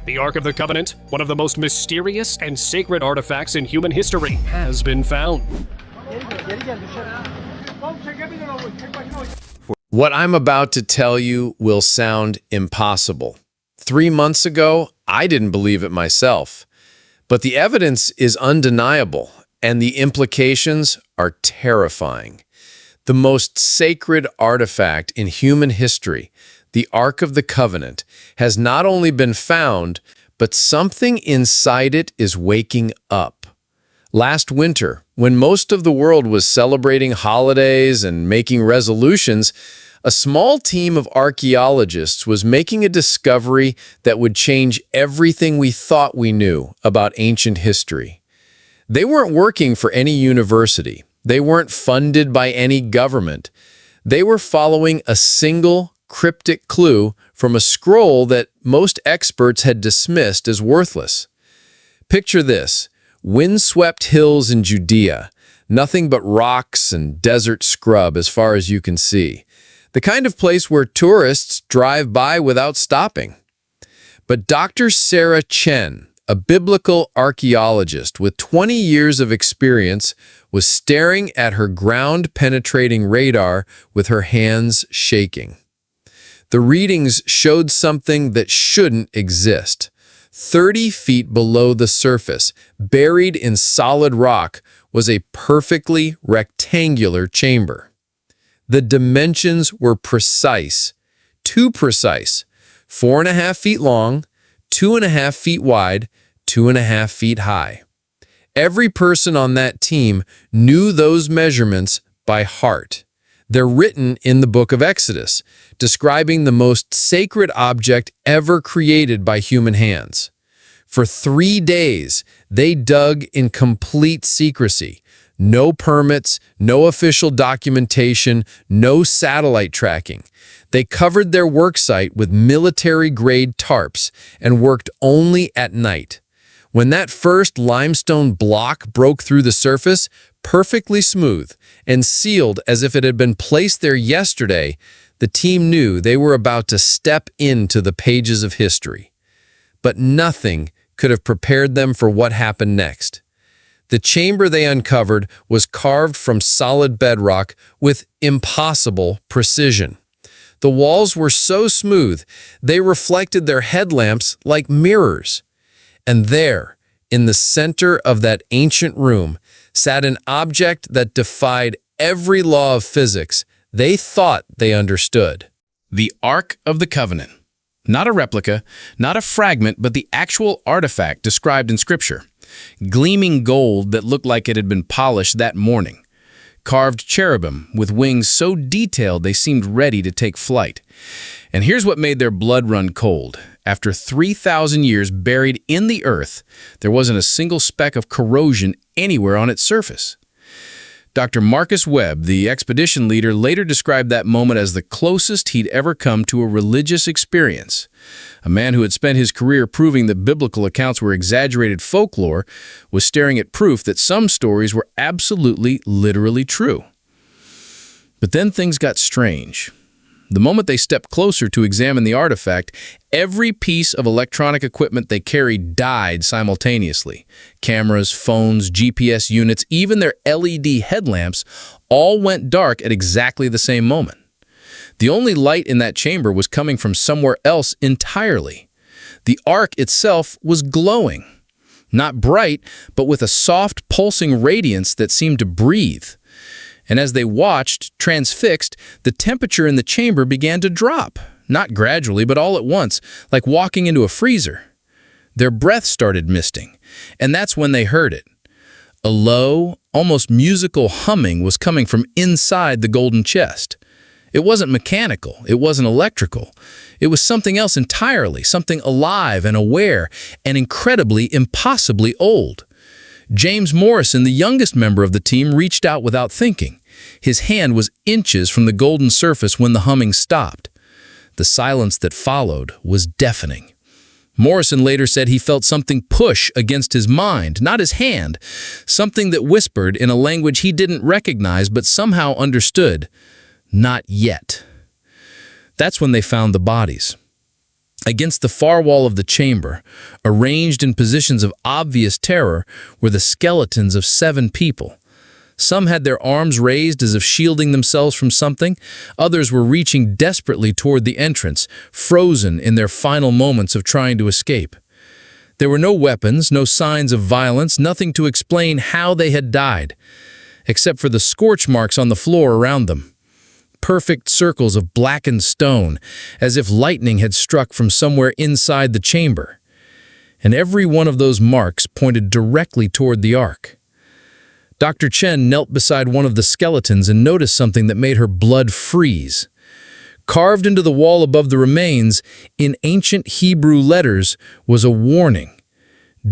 The Ark of the Covenant, one of the most mysterious and sacred artifacts in human history, has been found. What I'm about to tell you will sound impossible. 3 months ago, I didn't believe it myself. But the evidence is undeniable, and the implications are terrifying. The most sacred artifact in human history, the Ark of the Covenant, has not only been found, but something inside it is waking up. Last winter, when most of the world was celebrating holidays and making resolutions, a small team of archaeologists was making a discovery that would change everything we thought we knew about ancient history. They weren't working for any university. They weren't funded by any government. They were following a single cryptic clue from a scroll that most experts had dismissed as worthless. Picture this: windswept hills in Judea, nothing but rocks and desert scrub as far as you can see. The kind of place where tourists drive by without stopping. But Dr. Sarah Chen, a biblical archaeologist with 20 years of experience, was staring at her ground-penetrating radar with her hands shaking. The readings showed something that shouldn't exist. 30 feet below the surface, buried in solid rock, was a perfectly rectangular chamber. The dimensions were precise, too precise: 4.5 feet long, 2.5 feet wide, 2.5 feet high. Every person on that team knew those measurements by heart. They're written in the book of Exodus, describing the most sacred object ever created by human hands. For 3 days, they dug in complete secrecy. No permits, no official documentation, no satellite tracking. They covered their worksite with military-grade tarps and worked only at night. When that first limestone block broke through the surface, perfectly smooth and sealed as if it had been placed there yesterday, the team knew they were about to step into the pages of history. But nothing could have prepared them for what happened next. The chamber they uncovered was carved from solid bedrock with impossible precision. The walls were so smooth, they reflected their headlamps like mirrors. And there, in the center of that ancient room, sat an object that defied every law of physics they thought they understood. The Ark of the Covenant. Not a replica, not a fragment, but the actual artifact described in Scripture. Gleaming gold that looked like it had been polished that morning. Carved cherubim with wings so detailed they seemed ready to take flight. And here's what made their blood run cold. After 3,000 years buried in the earth, there wasn't a single speck of corrosion anywhere on its surface. Dr. Marcus Webb, the expedition leader, later described that moment as the closest he'd ever come to a religious experience. A man who had spent his career proving that biblical accounts were exaggerated folklore was staring at proof that some stories were absolutely, literally true. But then things got strange. The moment they stepped closer to examine the artifact, every piece of electronic equipment they carried died simultaneously. Cameras, phones, GPS units, even their LED headlamps all went dark at exactly the same moment. The only light in that chamber was coming from somewhere else entirely. The Ark itself was glowing. Not bright, but with a soft, pulsing radiance that seemed to breathe. And as they watched, transfixed, the temperature in the chamber began to drop. Not gradually, but all at once, like walking into a freezer. Their breath started misting, and that's when they heard it. A low, almost musical humming was coming from inside the golden chest. It wasn't mechanical, it wasn't electrical. It was something else entirely, something alive and aware, and incredibly, impossibly old. James Morrison, the youngest member of the team, reached out without thinking. His hand was inches from the golden surface when the humming stopped. The silence that followed was deafening. Morrison later said he felt something push against his mind, not his hand, something that whispered in a language he didn't recognize but somehow understood, "Not yet." That's when they found the bodies. Against the far wall of the chamber, arranged in positions of obvious terror, were the skeletons of 7 people. Some had their arms raised as if shielding themselves from something. Others were reaching desperately toward the entrance, frozen in their final moments of trying to escape. There were no weapons, no signs of violence, nothing to explain how they had died, except for the scorch marks on the floor around them. Perfect circles of blackened stone, as if lightning had struck from somewhere inside the chamber. And every one of those marks pointed directly toward the ark. Dr. Chen knelt beside one of the skeletons and noticed something that made her blood freeze. Carved into the wall above the remains, in ancient Hebrew letters, was a warning.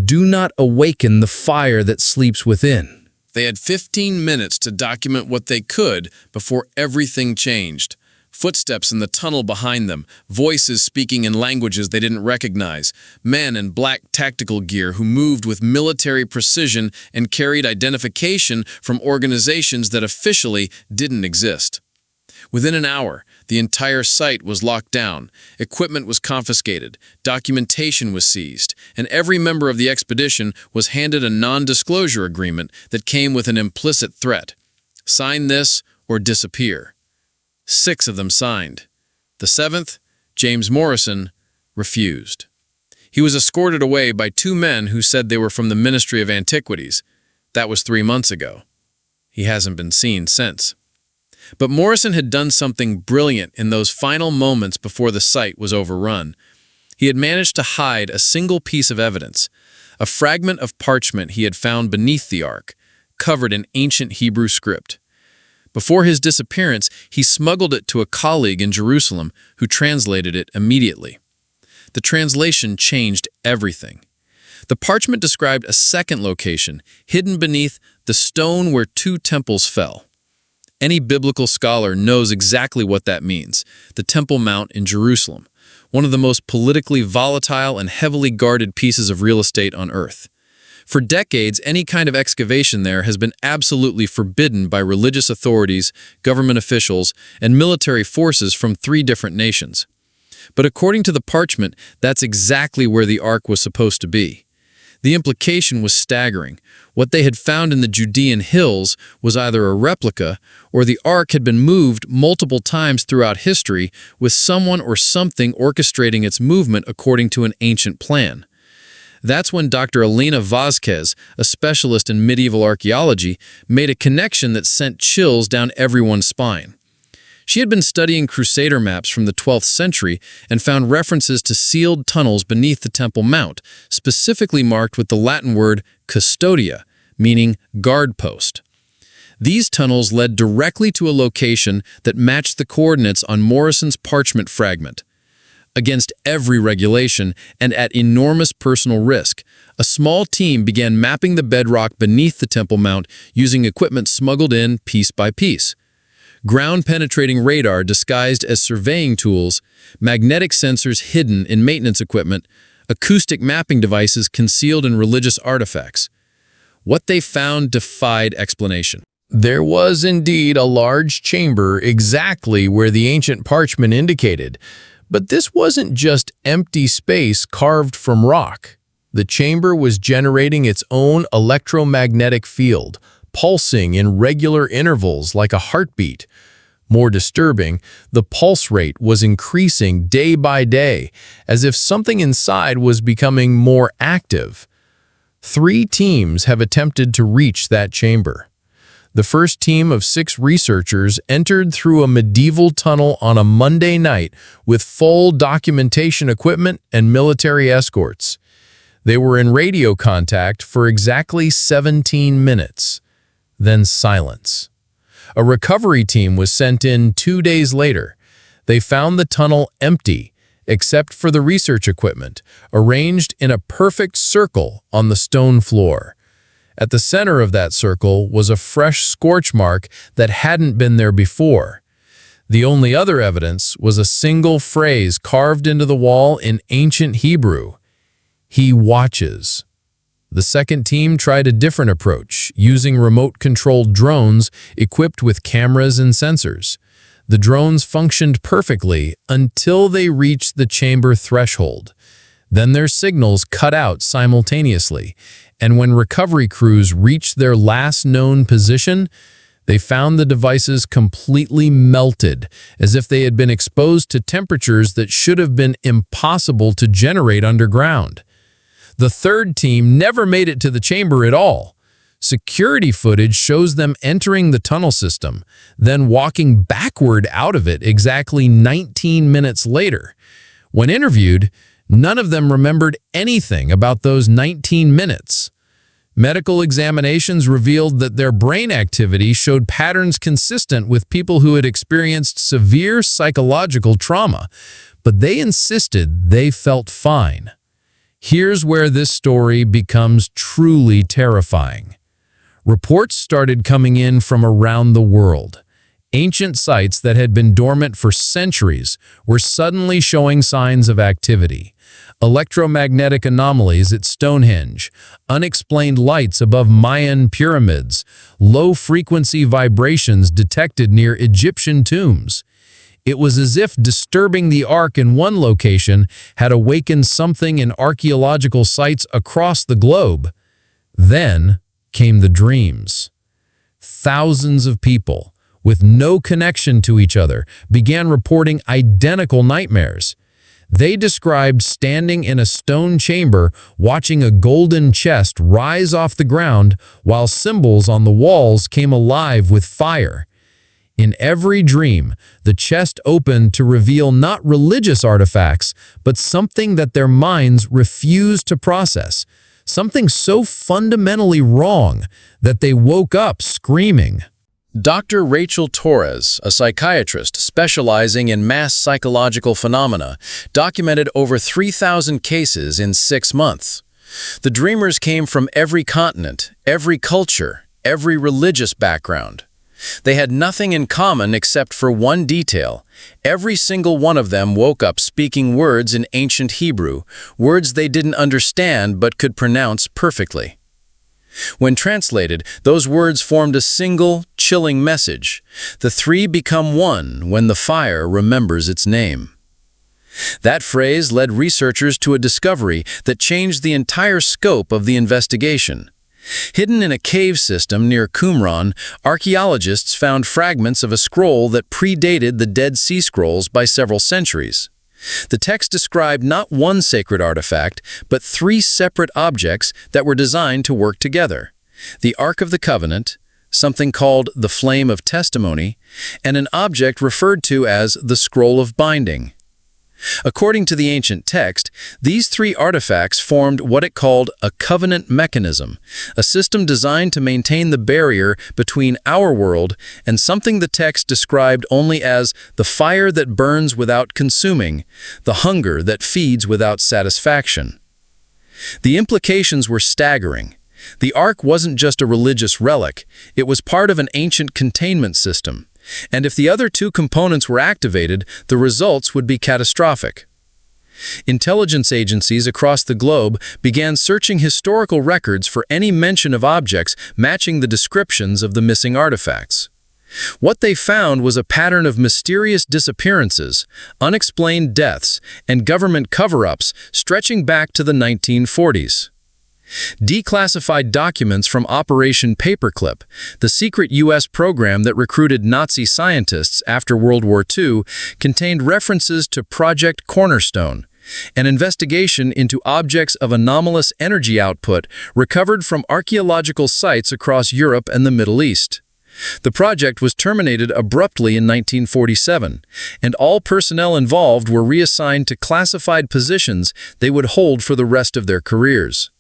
Do not awaken the fire that sleeps within. They had 15 minutes to document what they could before everything changed. Footsteps in the tunnel behind them, voices speaking in languages they didn't recognize, men in black tactical gear who moved with military precision and carried identification from organizations that officially didn't exist. Within an hour, the entire site was locked down, equipment was confiscated, documentation was seized, and every member of the expedition was handed a non-disclosure agreement that came with an implicit threat. Sign this or disappear. 6 of them signed. The 7th, James Morrison, refused. He was escorted away by 2 men who said they were from the Ministry of Antiquities. That was 3 months ago. He hasn't been seen since. But Morrison had done something brilliant in those final moments before the site was overrun. He had managed to hide a single piece of evidence, a fragment of parchment he had found beneath the ark, covered in ancient Hebrew script. Before his disappearance, he smuggled it to a colleague in Jerusalem who translated it immediately. The translation changed everything. The parchment described a second location, hidden beneath the stone where 2 temples fell. Any biblical scholar knows exactly what that means, the Temple Mount in Jerusalem, one of the most politically volatile and heavily guarded pieces of real estate on Earth. For decades, any kind of excavation there has been absolutely forbidden by religious authorities, government officials, and military forces from 3 different nations. But according to the parchment, that's exactly where the ark was supposed to be. The implication was staggering. What they had found in the Judean hills was either a replica or the ark had been moved multiple times throughout history with someone or something orchestrating its movement according to an ancient plan. That's when Dr. Elena Vazquez, a specialist in medieval archaeology, made a connection that sent chills down everyone's spine. She had been studying Crusader maps from the 12th century and found references to sealed tunnels beneath the Temple Mount, specifically marked with the Latin word custodia, meaning guard post. These tunnels led directly to a location that matched the coordinates on Morrison's parchment fragment. Against every regulation and at enormous personal risk, a small team began mapping the bedrock beneath the Temple Mount using equipment smuggled in piece by piece. Ground-penetrating radar disguised as surveying tools, magnetic sensors hidden in maintenance equipment, acoustic mapping devices concealed in religious artifacts. What they found defied explanation. There was indeed a large chamber exactly where the ancient parchment indicated, but this wasn't just empty space carved from rock. The chamber was generating its own electromagnetic field, pulsing in regular intervals like a heartbeat. More disturbing, the pulse rate was increasing day by day, as if something inside was becoming more active. 3 teams have attempted to reach that chamber. The first team of 6 researchers entered through a medieval tunnel on a Monday night with full documentation equipment and military escorts. They were in radio contact for exactly 17 minutes. Then silence. A recovery team was sent in 2 days later. They found the tunnel empty, except for the research equipment, arranged in a perfect circle on the stone floor. At the center of that circle was a fresh scorch mark that hadn't been there before. The only other evidence was a single phrase carved into the wall in ancient Hebrew. He watches. The second team tried a different approach, using remote-controlled drones equipped with cameras and sensors. The drones functioned perfectly until they reached the chamber threshold. Then their signals cut out simultaneously, and when recovery crews reached their last known position, they found the devices completely melted, as if they had been exposed to temperatures that should have been impossible to generate underground. The third team never made it to the chamber at all. Security footage shows them entering the tunnel system, then walking backward out of it exactly 19 minutes later. When interviewed, none of them remembered anything about those 19 minutes. Medical examinations revealed that their brain activity showed patterns consistent with people who had experienced severe psychological trauma, but they insisted they felt fine. Here's where this story becomes truly terrifying. Reports started coming in from around the world. Ancient sites that had been dormant for centuries were suddenly showing signs of activity. Electromagnetic anomalies at Stonehenge, unexplained lights above Mayan pyramids, low-frequency vibrations detected near Egyptian tombs. It was as if disturbing the Ark in one location had awakened something in archaeological sites across the globe. Then came the dreams. Thousands of people, with no connection to each other, began reporting identical nightmares. They described standing in a stone chamber, watching a golden chest rise off the ground while symbols on the walls came alive with fire. In every dream, the chest opened to reveal not religious artifacts, but something that their minds refused to process, something so fundamentally wrong that they woke up screaming. Dr. Rachel Torres, a psychiatrist specializing in mass psychological phenomena, documented over 3,000 cases in 6 months. The dreamers came from every continent, every culture, every religious background. They had nothing in common except for one detail. Every single one of them woke up speaking words in ancient Hebrew, words they didn't understand but could pronounce perfectly. When translated, those words formed a single, chilling message. The three become one when the fire remembers its name. That phrase led researchers to a discovery that changed the entire scope of the investigation. Hidden in a cave system near Qumran, archaeologists found fragments of a scroll that predated the Dead Sea Scrolls by several centuries. The text described not one sacred artifact, but 3 separate objects that were designed to work together: the Ark of the Covenant, something called the Flame of Testimony, and an object referred to as the Scroll of Binding. According to the ancient text, these 3 artifacts formed what it called a covenant mechanism, a system designed to maintain the barrier between our world and something the text described only as the fire that burns without consuming, the hunger that feeds without satisfaction. The implications were staggering. The Ark wasn't just a religious relic, it was part of an ancient containment system. And if the other 2 components were activated, the results would be catastrophic. Intelligence agencies across the globe began searching historical records for any mention of objects matching the descriptions of the missing artifacts. What they found was a pattern of mysterious disappearances, unexplained deaths, and government cover-ups stretching back to the 1940s. Declassified documents from Operation Paperclip, the secret U.S. program that recruited Nazi scientists after World War II, contained references to Project Cornerstone, an investigation into objects of anomalous energy output recovered from archaeological sites across Europe and the Middle East. The project was terminated abruptly in 1947, and all personnel involved were reassigned to classified positions they would hold for the rest of their careers.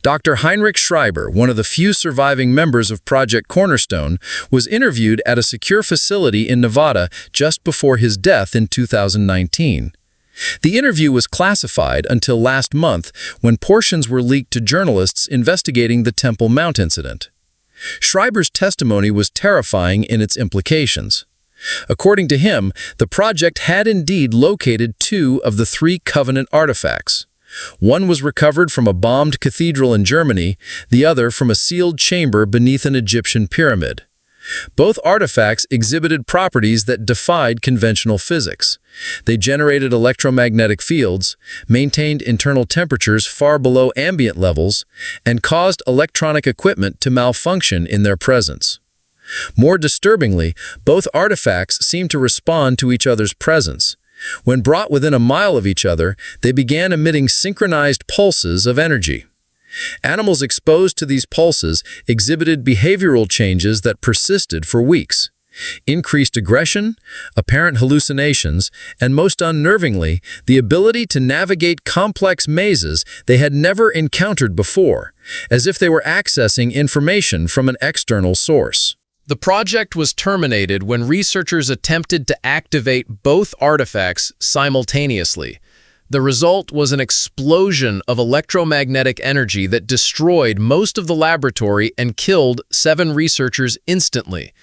Dr. Heinrich Schreiber, one of the few surviving members of Project Cornerstone, was interviewed at a secure facility in Nevada just before his death in 2019. The interview was classified until last month, when portions were leaked to journalists investigating the Temple Mount incident. Schreiber's testimony was terrifying in its implications. According to him, the project had indeed located 2 of the 3 covenant artifacts. One was recovered from a bombed cathedral in Germany, the other from a sealed chamber beneath an Egyptian pyramid. Both artifacts exhibited properties that defied conventional physics. They generated electromagnetic fields, maintained internal temperatures far below ambient levels, and caused electronic equipment to malfunction in their presence. More disturbingly, both artifacts seemed to respond to each other's presence. When brought within a mile of each other, they began emitting synchronized pulses of energy. Animals exposed to these pulses exhibited behavioral changes that persisted for weeks. Increased aggression, apparent hallucinations, and most unnervingly, the ability to navigate complex mazes they had never encountered before, as if they were accessing information from an external source. The project was terminated when researchers attempted to activate both artifacts simultaneously. The result was an explosion of electromagnetic energy that destroyed most of the laboratory and killed 7 researchers instantly.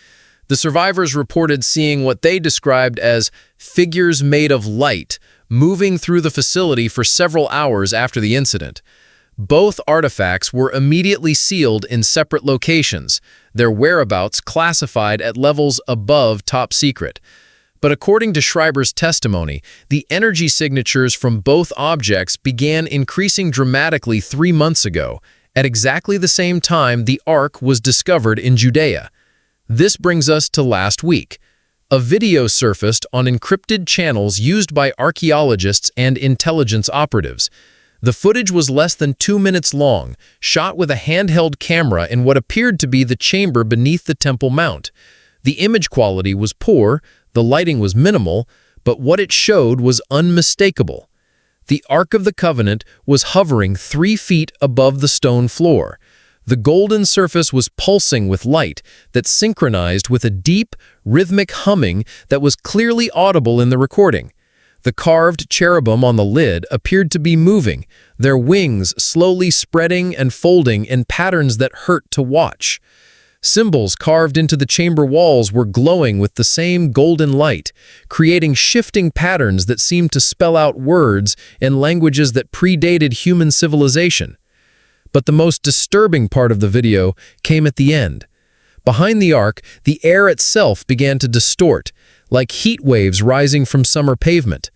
The survivors reported seeing what they described as figures made of light moving through the facility for several hours after the incident. Both artifacts were immediately sealed in separate locations, their whereabouts classified at levels above top secret. But according to Schreiber's testimony, the energy signatures from both objects began increasing dramatically 3 months ago. At exactly the same time, the Ark was discovered in Judea. This brings us to last week. A video surfaced on encrypted channels used by archaeologists and intelligence operatives. The footage was less than 2 minutes long, shot with a handheld camera in what appeared to be the chamber beneath the Temple Mount. The image quality was poor, the lighting was minimal, but what it showed was unmistakable. The Ark of the Covenant was hovering 3 feet above the stone floor. The golden surface was pulsing with light that synchronized with a deep, rhythmic humming that was clearly audible in the recording. The carved cherubim on the lid appeared to be moving, their wings slowly spreading and folding in patterns that hurt to watch. Symbols carved into the chamber walls were glowing with the same golden light, creating shifting patterns that seemed to spell out words in languages that predated human civilization. But the most disturbing part of the video came at the end. Behind the Ark, the air itself began to distort, like heat waves rising from summer pavement.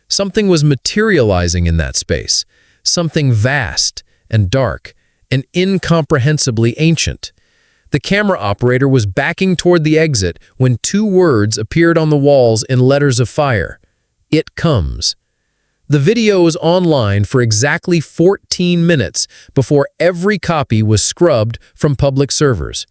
Something was materializing in that space, something vast and dark and incomprehensibly ancient. The camera operator was backing toward the exit when 2 words appeared on the walls in letters of fire. "It comes." The video was online for exactly 14 minutes before every copy was scrubbed from public servers.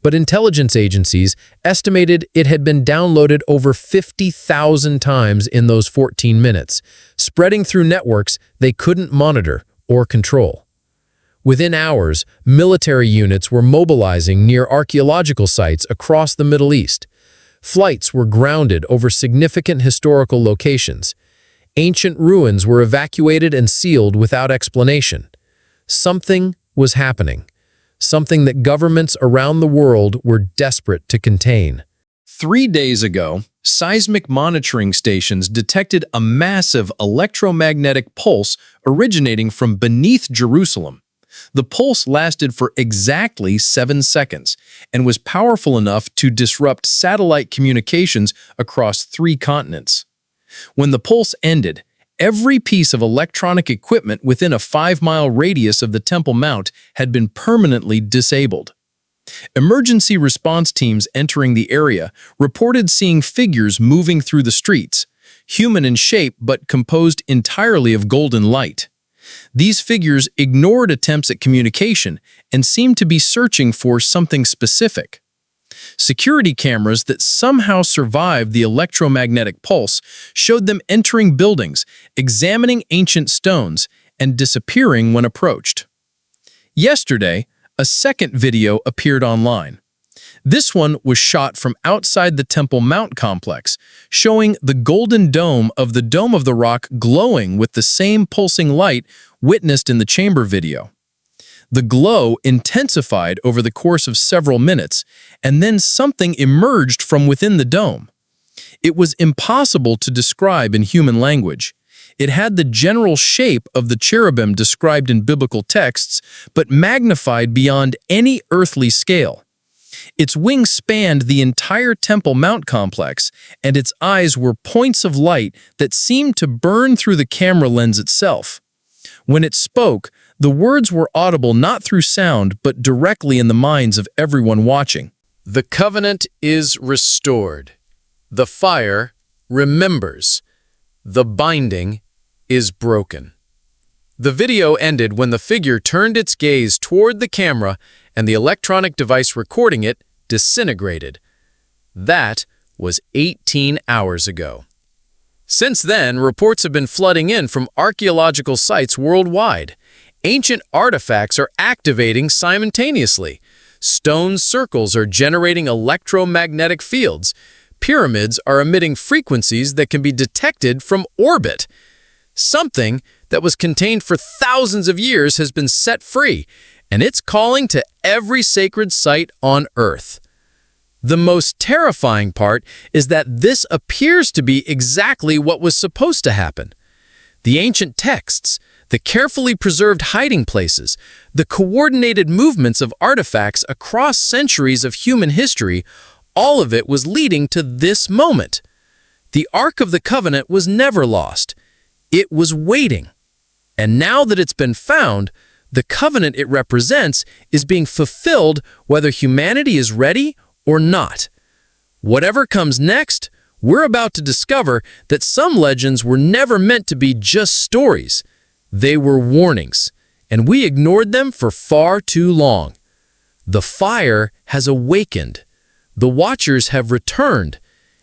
But intelligence agencies estimated it had been downloaded over 50,000 times in those 14 minutes, spreading through networks they couldn't monitor or control. Within hours, military units were mobilizing near archaeological sites across the Middle East. Flights were grounded over significant historical locations. Ancient ruins were evacuated and sealed without explanation. Something was happening. Something that governments around the world were desperate to contain. 3 days ago, seismic monitoring stations detected a massive electromagnetic pulse originating from beneath Jerusalem. The pulse lasted for exactly 7 seconds and was powerful enough to disrupt satellite communications across 3 continents. When the pulse ended, every piece of electronic equipment within a 5-mile radius of the Temple Mount had been permanently disabled. Emergency response teams entering the area reported seeing figures moving through the streets, human in shape but composed entirely of golden light. These figures ignored attempts at communication and seemed to be searching for something specific. Security cameras that somehow survived the electromagnetic pulse showed them entering buildings, examining ancient stones, and disappearing when approached. Yesterday, a second video appeared online. This one was shot from outside the Temple Mount complex, showing the golden dome of the Rock glowing with the same pulsing light witnessed in the chamber video. The glow intensified over the course of several minutes, and then something emerged from within the dome. It was impossible to describe in human language. It had the general shape of the cherubim described in biblical texts, but magnified beyond any earthly scale. Its wings spanned the entire Temple Mount complex, and its eyes were points of light that seemed to burn through the camera lens itself. When it spoke, the words were audible not through sound, but directly in the minds of everyone watching. The covenant is restored. The fire remembers. The binding is broken. The video ended when the figure turned its gaze toward the camera and the electronic device recording it disintegrated. That was 18 hours ago. Since then, reports have been flooding in from archaeological sites worldwide. Ancient artifacts are activating simultaneously. Stone circles are generating electromagnetic fields. Pyramids are emitting frequencies that can be detected from orbit. Something that was contained for thousands of years has been set free, and it's calling to every sacred site on Earth. The most terrifying part is that this appears to be exactly what was supposed to happen. The ancient texts, the carefully preserved hiding places, the coordinated movements of artifacts across centuries of human history, all of it was leading to this moment. The Ark of the Covenant was never lost. It was waiting. And now that it's been found, the covenant it represents is being fulfilled whether humanity is ready or not. Whatever comes next, we're about to discover that some legends were never meant to be just stories. They were warnings, and we ignored them for far too long. The fire has awakened. The watchers have returned,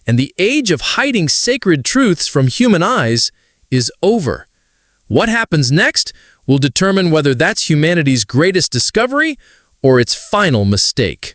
and the age of hiding sacred truths from human eyes is over. What happens next will determine whether that's humanity's greatest discovery or its final mistake.